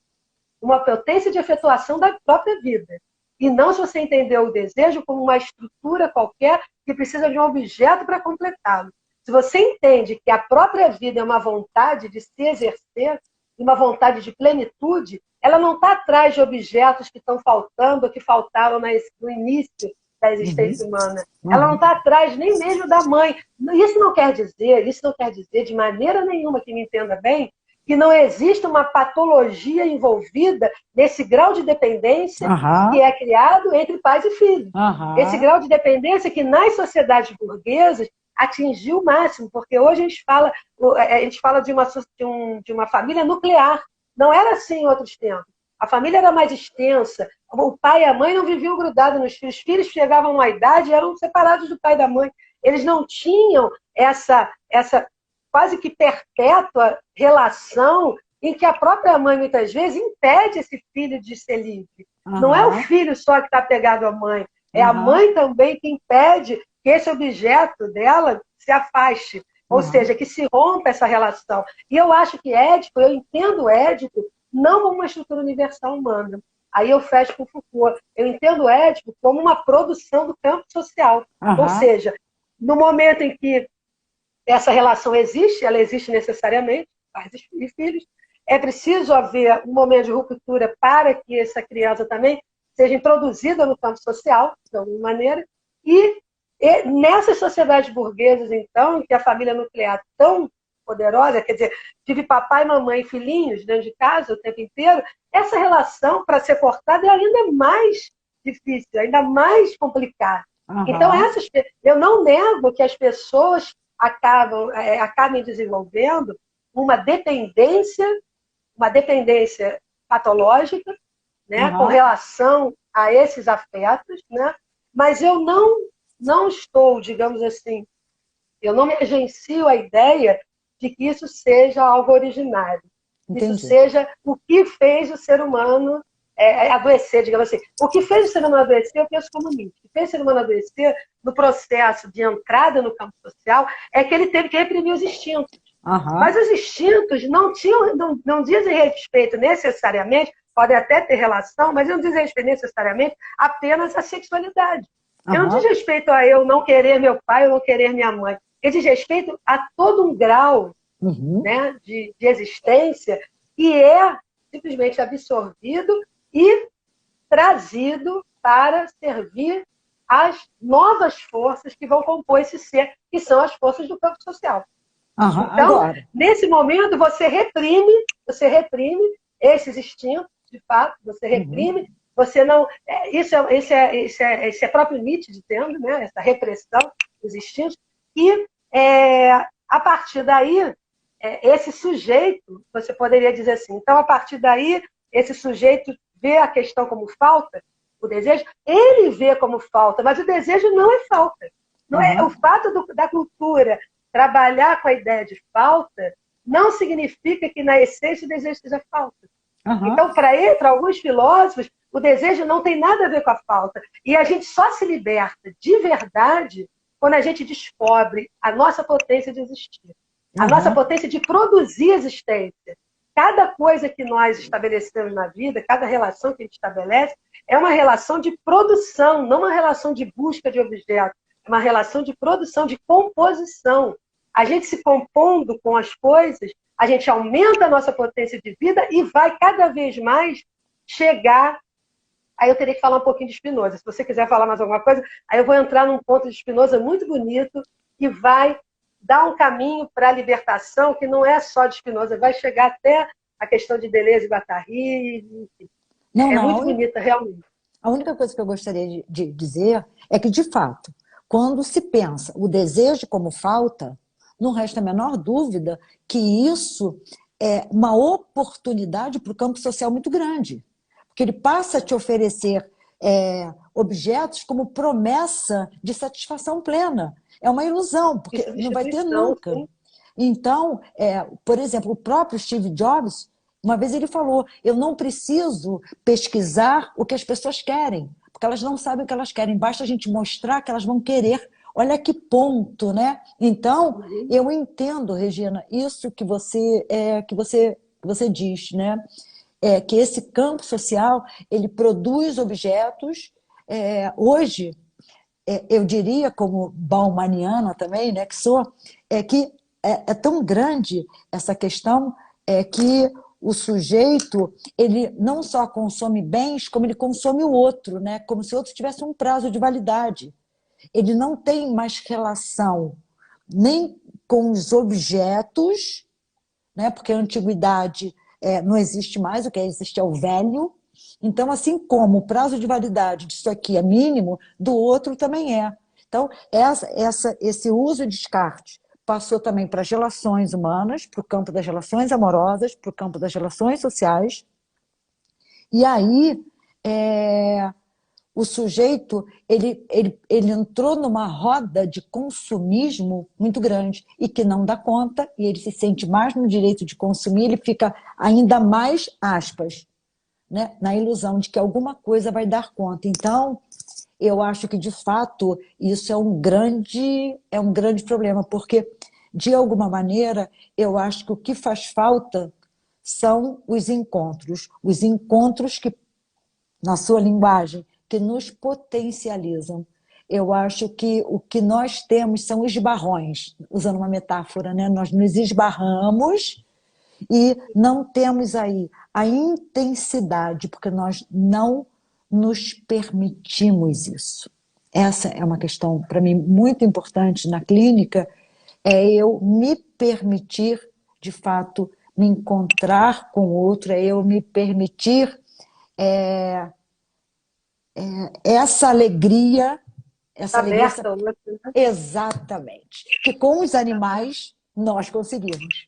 de efetuação da própria vida, e não se você entender o desejo como uma estrutura qualquer que precisa de um objeto para completá-lo. Se você entende que a própria vida é uma vontade de se exercer, uma vontade de plenitude, ela não está atrás de objetos que estão faltando ou que faltaram no início da existência humana. Ela não está atrás nem mesmo da mãe. Isso não quer dizer de maneira nenhuma, que me entenda bem, que não existe uma patologia envolvida nesse grau de dependência que é criado entre pais e filhos. Esse grau de dependência que nas sociedades burguesas atingiu o máximo, porque hoje a gente fala de uma família nuclear. Não era assim em outros tempos. A família era mais extensa, o pai e a mãe não viviam grudados nos filhos, os filhos chegavam a uma idade e eram separados do pai e da mãe. Eles não tinham essa quase que perpétua relação em que a própria mãe, muitas vezes, impede esse filho de ser livre. Não é o filho só que está pegado à mãe, é a mãe também que impede que esse objeto dela se afaste, ou seja, que se rompa essa relação. E eu acho que Édipo, eu entendo Édipo não como uma estrutura universal humana. Aí eu fecho com Foucault. Eu entendo Édipo como uma produção do campo social. Ou seja, no momento em que essa relação existe, ela existe necessariamente, pais e filhos, é preciso haver um momento de ruptura para que essa criança também seja introduzida no campo social, de alguma maneira, e nessas sociedades burguesas, então, em que a família nuclear é tão poderosa, quer dizer, tive papai, mamãe e filhinhos dentro de casa o tempo inteiro, essa relação, para ser cortada, é ainda mais difícil, ainda mais complicada. Então, eu não nego que as pessoas acabem desenvolvendo uma dependência patológica, né, com relação a esses afetos, né, mas eu não estou, digamos assim, eu não me agencio a ideia de que isso seja algo originário. Entendi. Isso seja o que fez o ser humano adoecer, digamos assim. O que fez o ser humano adoecer, eu penso como Nietzsche. O que fez o ser humano adoecer no processo de entrada no campo social é que ele teve que reprimir os instintos. Mas os instintos não dizem respeito necessariamente, podem até ter relação, mas não dizem respeito necessariamente apenas à sexualidade. Não diz respeito a eu não querer meu pai ou não querer minha mãe. Ele diz respeito a todo um grau né, de existência que é simplesmente absorvido e trazido para servir às novas forças que vão compor esse ser, que são as forças do campo social. Então, nesse momento, você reprime esses instintos, de fato, você reprime, você não... Isso é próprio Nietzsche dizendo, né, essa repressão dos instintos, e a partir daí, esse sujeito, você poderia dizer assim, então, a partir daí, esse sujeito vê a questão como falta, o desejo, ele vê como falta, mas o desejo não é falta. Não é, o fato da cultura trabalhar com a ideia de falta não significa que, na essência, o desejo seja falta. Então, para alguns filósofos, o desejo não tem nada a ver com a falta. E a gente só se liberta de verdade quando a gente descobre a nossa potência de existir. A nossa potência de produzir existência. Cada coisa que nós estabelecemos na vida, cada relação que a gente estabelece, é uma relação de produção, não uma relação de busca de objetos. É uma relação de produção, de composição. A gente se compondo com as coisas, a gente aumenta a nossa potência de vida e vai cada vez mais chegar... Aí eu teria que falar um pouquinho de Spinoza. Se você quiser falar mais alguma coisa, aí eu vou entrar num ponto de Spinoza muito bonito que vai dar um caminho para a libertação que não é só de Spinoza, vai chegar até a questão de Deleuze e Guattari. Enfim. Muito bonita, realmente. A única coisa que eu gostaria de dizer é que, de fato, Quando se pensa o desejo como falta, não resta a menor dúvida que isso é uma oportunidade para o campo social muito grande. Porque ele passa a te oferecer objetos como promessa de satisfação plena. É uma ilusão, De porque não vai ter substituição, nunca. sim. Então, por exemplo, o próprio Steve Jobs, uma vez ele falou, eu não preciso pesquisar o que as pessoas querem, porque elas não sabem o que elas querem, basta a gente mostrar que elas vão querer. Olha que ponto, né? Então, Uhum. eu entendo, Regina, isso que você diz, né? Que esse campo social ele produz objetos. Hoje, eu diria, como baumaniana também, né, que sou, que é tão grande essa questão que o sujeito ele não só consome bens, como ele consome o outro, né, como se o outro tivesse um prazo de validade. Ele não tem mais relação nem com os objetos, né? Porque a antiguidade não existe mais, o que existe é o velho. Então, assim como o prazo de validade disso aqui é mínimo, do outro também é. Então, esse uso e descarte passou também para as relações humanas, para o campo das relações amorosas, para o campo das relações sociais. E aí, é, o sujeito ele entrou numa roda de consumismo muito grande e que não dá conta, e ele se sente mais no direito de consumir, ele fica ainda mais, aspas, né, na ilusão de que alguma coisa vai dar conta. Então, eu acho que, de fato, isso é um grande problema, porque, de alguma maneira, eu acho que o que faz falta são os encontros que na sua linguagem, que nos potencializam. Eu acho que o que nós temos são esbarrões, usando uma metáfora, né? Nós nos esbarramos e não temos aí a intensidade, porque nós não nos permitimos isso. Essa é uma questão, para mim, muito importante na clínica, é eu me permitir, de fato, me encontrar com o outro, é eu me permitir é, essa alegria, Está essa alegria, aberta ao outro, né? exatamente, que com os animais nós conseguimos.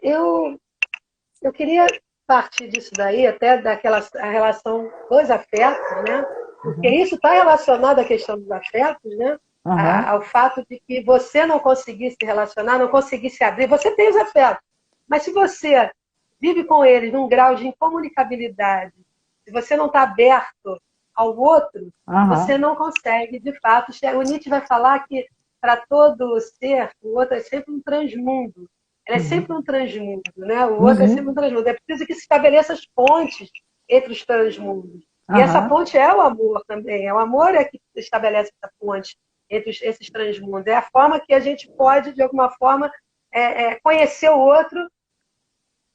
Eu queria partir disso daí, até daquela a relação dos afetos, né? Porque Uhum. isso está relacionado à questão dos afetos, né? Uhum. Ao fato de que você não conseguir se relacionar, não conseguir se abrir. Você tem os afetos, mas se você vive com eles num grau de incomunicabilidade, se você não está aberto ao outro, você Uhum. não consegue, de fato. O Nietzsche vai falar que para todo ser, o outro é sempre um transmundo. Ela é sempre Uhum. um transmundo, né? O outro é sempre um Uhum. transmundo. É preciso que se estabeleça as pontes entre os transmundos. E essa Uhum. ponte é o amor também. É o amor é que estabelece essa ponte entre esses transmundos. É a forma que a gente pode, de alguma forma, conhecer o outro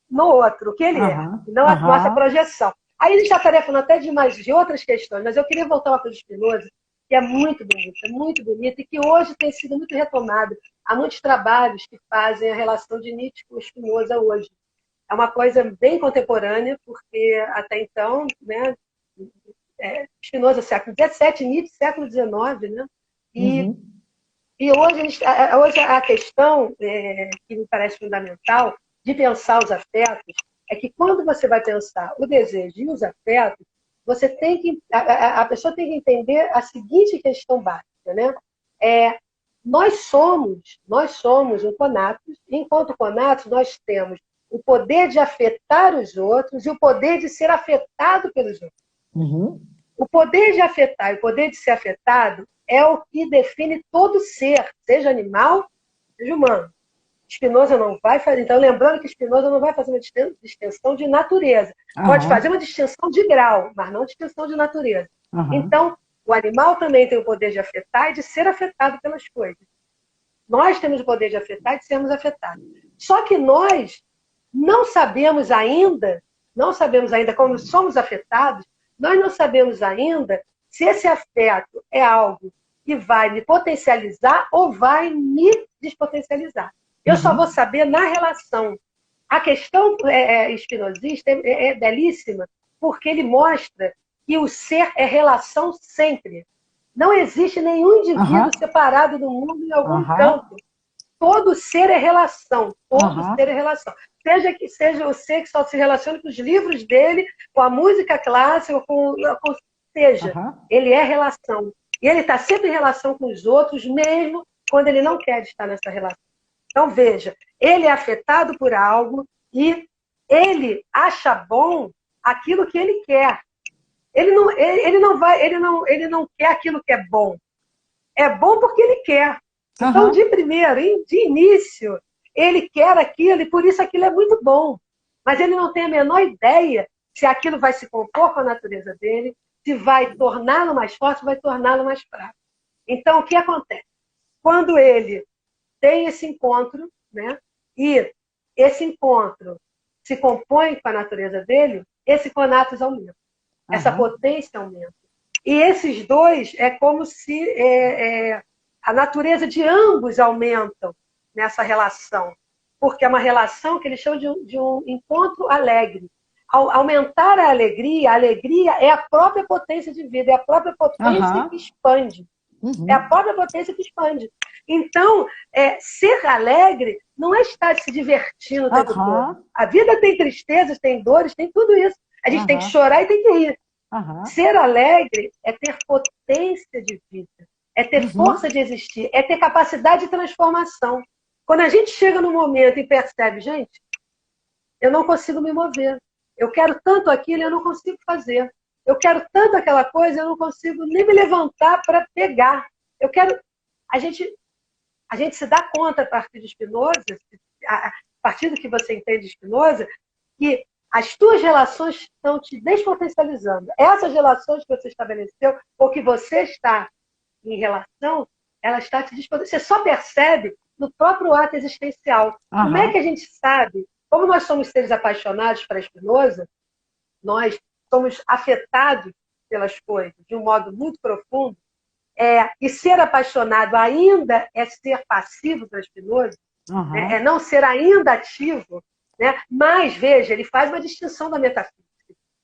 no outro, o que ele é, Uhum. e não a nossa Uhum. projeção. Aí a gente está tarefando até de outras questões, mas eu queria voltar para o Spinoza, que é muito bonito, e que hoje tem sido muito retomado. Há muitos trabalhos que fazem a relação de Nietzsche com Spinoza hoje. É uma coisa bem contemporânea, porque até então, né, Spinoza século XVII, Nietzsche século XIX, né? E, Uhum. e hoje a questão que me parece fundamental de pensar os afetos é que quando você vai pensar o desejo e os afetos, você tem que a pessoa tem que entender a seguinte questão básica, né? É, nós somos um conatos, e enquanto conatos nós temos o poder de afetar os outros e o poder de ser afetado pelos outros. Uhum. O poder de afetar e o poder de ser afetado é o que define todo ser, seja animal, seja humano. Spinoza não vai fazer. Então, lembrando que Spinoza não vai fazer uma distinção de natureza. Pode fazer Uhum. uma distinção de grau, mas não distinção de natureza. Uhum. Então, o animal também tem o poder de afetar e de ser afetado pelas coisas. Nós temos o poder de afetar e de sermos afetados. Só que nós não sabemos ainda como somos afetados, nós não sabemos ainda se esse afeto é algo que vai me potencializar ou vai me despotencializar. Eu só vou Uhum. saber na relação. A questão espinosista é belíssima, porque ele mostra que o ser é relação sempre. Não existe nenhum Aham, indivíduo separado do mundo em algum aham, canto. Todo ser é relação. Todo aham, ser é relação. Seja que seja o ser que só se relacione com os livros dele, com a música clássica, com seja. aham, Ele é relação. E ele está sempre em relação com os outros, mesmo quando ele não quer estar nessa relação. Então, veja, ele é afetado por algo e ele acha bom aquilo que ele quer. Ele não quer aquilo que é bom. É bom porque ele quer. Então, aham, de primeiro, de início, ele quer aquilo e por isso aquilo é muito bom. Mas ele não tem a menor ideia se aquilo vai se compor com a natureza dele, se vai torná-lo mais forte, vai torná-lo mais fraco. Então, o que acontece? Quando ele tem esse encontro, né? E esse encontro se compõe com a natureza dele, esse conatos aumenta, essa aham, potência aumenta. E esses dois é como se a natureza de ambos aumentam nessa relação, porque é uma relação que eles chamam de um encontro alegre. Ao aumentar a alegria é a própria potência de vida, é a própria potência aham, que expande. É a uhum, própria potência que expande. Então, ser alegre não é estar se divertindo o tempo todo. aham, A vida tem tristezas, tem dores, tem tudo isso. A gente tem que aham, chorar e tem que rir. aham, Ser alegre é ter potência de vida, é ter uhum, força de existir, é ter capacidade de transformação. Quando a gente chega no momento e percebe, gente, eu não consigo me mover. Eu quero tanto aquilo e eu não consigo fazer. Eu quero tanto aquela coisa e eu não consigo nem me levantar para pegar. Eu quero. A gente, a gente se dá conta a partir de Spinoza, a partir do que você entende de Spinoza, que as tuas relações estão te despotencializando. Essas relações que você estabeleceu ou que você está em relação, ela está te despotencializando. Você só percebe no próprio ato existencial. Como é que aham, a gente sabe? Como nós somos seres apaixonados para Spinoza, nós somos afetados pelas coisas de um modo muito profundo, e ser apaixonado ainda é ser passivo para Spinoza, né? É aham, não ser ainda ativo, né? Mas, veja, ele faz uma distinção da metafísica.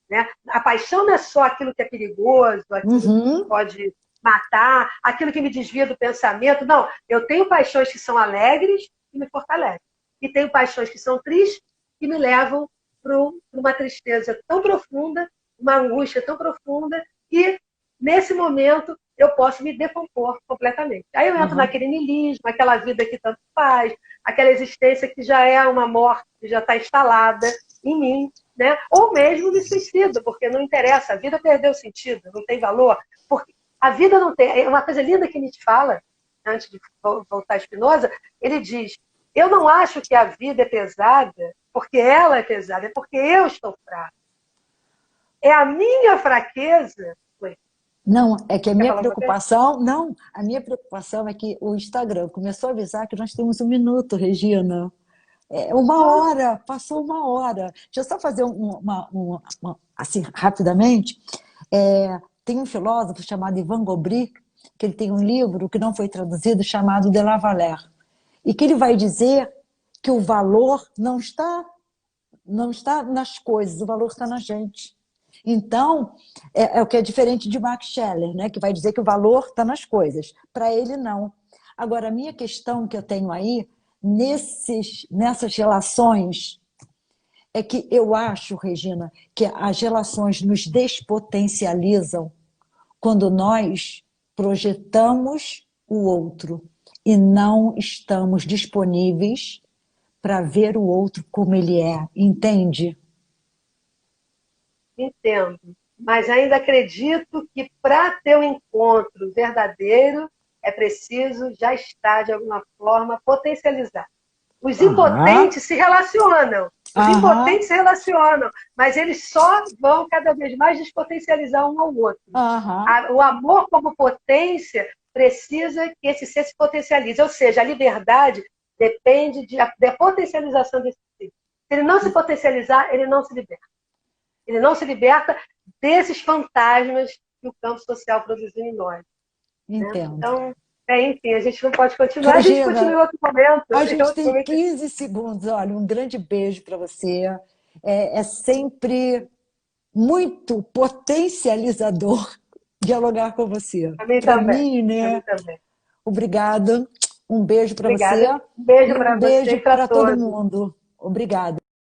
Né? A paixão não é só aquilo que é perigoso, aquilo que uhum, pode matar, aquilo que me desvia do pensamento. Não, eu tenho paixões que são alegres e me fortalecem. E tenho paixões que são tristes e me levam para uma tristeza tão profunda, uma angústia tão profunda, e nesse momento eu posso me decompor completamente. Aí eu entro aham, naquele niilismo, aquela vida que tanto faz, aquela existência que já é uma morte, que já está instalada em mim, né? Ou mesmo me suicido, porque não interessa, a vida perdeu sentido, não tem valor, porque a vida não tem. É uma coisa linda que Nietzsche fala, antes de voltar a Spinoza, ele diz: eu não acho que a vida é pesada porque ela é pesada, é porque eu estou fraco. É a minha fraqueza. Oi, não, é que a quer minha falar alguma coisa? preocupação, não, a minha preocupação é que o Instagram começou a avisar que nós temos 1 minuto, Regina. É, uma Nossa, hora, passou uma hora. Deixa eu só fazer assim, rapidamente. Tem um filósofo chamado Ivan Gobry, que ele tem um livro que não foi traduzido, chamado De La Valère, e que ele vai dizer que o valor não está nas coisas, o valor está na gente. Então, é o que é diferente de Max Scheler, né, que vai dizer que o valor está nas coisas. Para ele, não. Agora, a minha questão que eu tenho aí, nessas relações, é que eu acho, Regina, que as relações nos despotencializam quando nós projetamos o outro e não estamos disponíveis para ver o outro como ele é, entende? entendo. Mas ainda acredito que para ter um encontro verdadeiro é preciso já estar, de alguma forma, potencializado. Os Aham, impotentes se relacionam. Os aham, impotentes se relacionam, mas eles só vão cada vez mais despotencializar um ao outro. aham, O amor como potência precisa que esse ser se potencialize. Ou seja, a liberdade depende da potencialização desse ser. Se ele não se potencializar, ele não se liberta. Ele não se liberta desses fantasmas que o campo social produziu em nós. Né? entendo. Então, enfim, a gente não pode continuar, a gente continua Regina, em outro momento. a gente tem 15 segundos. Olha, um grande beijo para você. É sempre. muito potencializador dialogar com você. Para mim Para também. mim, Para mim né? também. Obrigada. Um beijo para você Obrigada. Um beijo e um para você beijo e para para todo todos. mundo. Obrigada.